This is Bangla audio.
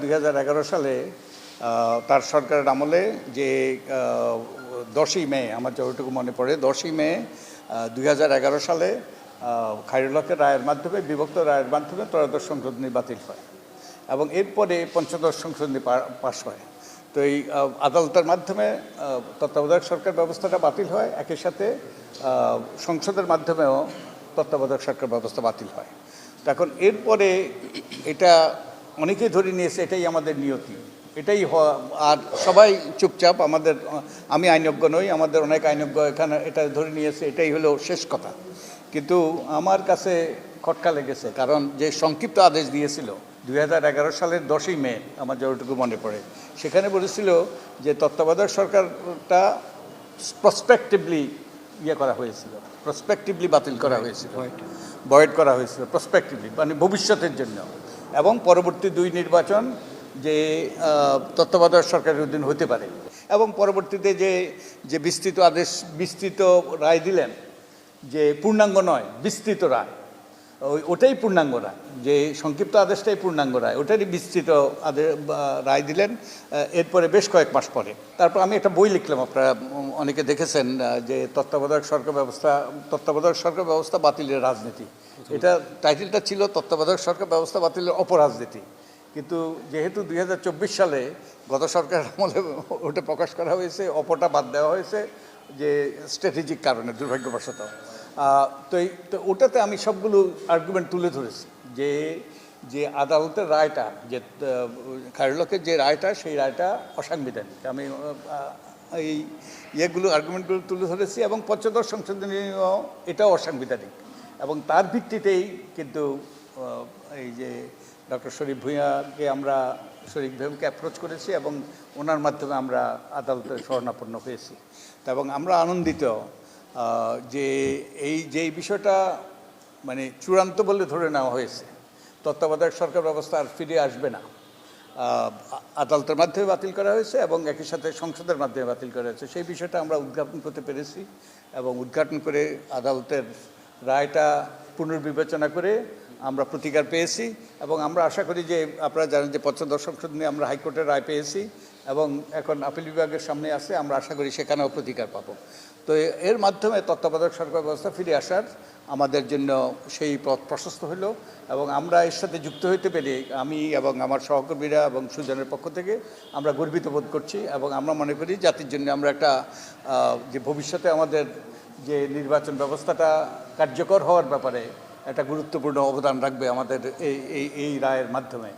2011 সালে তার সরকারের আমলে যে 10ই মে, আমার যতটুকু মনে পড়ে 10ই মে 2011 সালে খায়রুল হকের রায়ের মাধ্যমে, বিভক্ত রায়ের মাধ্যমে ত্রয়োদশ সংশোধনী বাতিল হয় এবং এরপরে পঞ্চদশ সংশোধনী পাশ হয়। তো এই আদালতের মাধ্যমে তত্ত্বাবধায়ক সরকার ব্যবস্থাটা বাতিল হয়, একই সাথে সংসদের মাধ্যমেও তত্ত্বাবধায়ক সরকার ব্যবস্থা বাতিল হয়। তো এখন এরপরে এটা অনেকেই ধরে নিয়েছে এটাই আমাদের নিয়তি, এটাই আর সবাই চুপচাপ। আমি আইনজ্ঞ নই, আমাদের অনেক আইনজ্ঞ এখানে এটা ধরে নিয়েছে এটাই হলো শেষ কথা। কিন্তু আমার কাছে খটকা লেগেছে, কারণ যে সংক্ষিপ্ত আদেশ দিয়েছিল 2011 সালের 10ই মে, আমার যতটুকু মনে পড়ে, সেখানে বলেছিল যে তত্ত্বাবধায়ক সরকারটা প্রসপেক্টিভলি করা হয়েছিল, প্রসপেক্টিভলি বাতিল করা হয়েছিল, ভয়েড করা হয়েছিল প্রসপেক্টিভলি, মানে ভবিষ্যতের জন্য। এবং পরবর্তী 2 নির্বাচন যে তত্ত্বাবধায়ক সরকারের অধীন হতে পারে। এবং পরবর্তীতে যে বিস্তৃত আদেশ, বিস্তৃত রায় দিলেন, যে পূর্ণাঙ্গ নয়, বিস্তৃত রায়, ওটাই পূর্ণাঙ্গ রায়, যে সংক্ষিপ্ত আদেশটাই পূর্ণাঙ্গ রায়, ওটারই বিস্তৃত রায় দিলেন এরপরে বেশ কয়েক মাস পরে। তারপর আমি একটা বই লিখলাম, আপনারা অনেকে দেখেছেন, যে তত্ত্বাবধায়ক সরকার ব্যবস্থা বাতিলের রাজনীতি। এটা টাইটেলটা ছিল তত্ত্বাবধায়ক সরকার ব্যবস্থা বাতিলের অপরাজনীতি। কিন্তু যেহেতু 2024 সালে গত সরকারের আমলে ওটা প্রকাশ করা হয়েছে, অপটা বাদ দেওয়া হয়েছে, যে স্ট্র্যাটেজিক কারণে, দুর্ভাগ্যবশত। তো ওটাতে আমি সবগুলো আর্গুমেন্ট তুলে ধরেছি, যে আদালতের রায়টা, যে খায়রুল হকের যে রায়টা, সেই রায়টা অসাংবিধানিক। আমি এই আর্গুমেন্টগুলো তুলে ধরেছি, এবং পঞ্চদশ সংশোধনীও এটাও অসাংবিধানিক। এবং তার ভিত্তিতেই কিন্তু এই যে ডক্টর শরীফ ভূঁইয়াকে আমরা, শরীফ ভূঁইয়াকে অ্যাপ্রোচ করেছি, এবং ওনার মাধ্যমে আমরা আদালতের শরণাপন্ন হয়েছি। এবং আমরা আনন্দিত যে এই বিষয়টা মানে চূড়ান্ত বলে ধরে নেওয়া হয়েছে। তত্ত্বাবধায়ক সরকার ব্যবস্থা আর ফিরে আসবে না, আদালতের মাধ্যমে বাতিল করা হয়েছে এবং একই সাথে সংসদের মাধ্যমে বাতিল করা হয়েছে। সেই বিষয়টা আমরা উদ্ঘাটন করতে পেরেছি, এবং উদ্ঘাটন করে আদালতের রায়টা পুনর্বিবেচনা করে আমরা প্রতিকার পেয়েছি। এবং আমরা আশা করি যে, আপনারা জানেন যে পঞ্চদশ সংশোধনী আমরা হাইকোর্টের রায় পেয়েছি, এবং এখন আপিল বিভাগের সামনে আছে, আমরা আশা করি সেখানেও প্রতিকার পাবো। তো এর মাধ্যমে তত্ত্বাবধায়ক সরকার ব্যবস্থা ফিরে আসার আমাদের জন্য সেই পথ প্রশস্ত হলো, এবং আমরা এর সাথে যুক্ত হইতে পেরে আমি এবং আমার সহকর্মীরা এবং সুজনের পক্ষ থেকে আমরা গর্বিত বোধ করছি। এবং আমরা মনে করি জাতির জন্য আমরা একটা, যে ভবিষ্যতে আমাদের যে নির্বাচন ব্যবস্থাটা কার্যকর হওয়ার ব্যাপারে একটা গুরুত্বপূর্ণ অবদান রাখবে আমাদের এই রায়ের মাধ্যমে।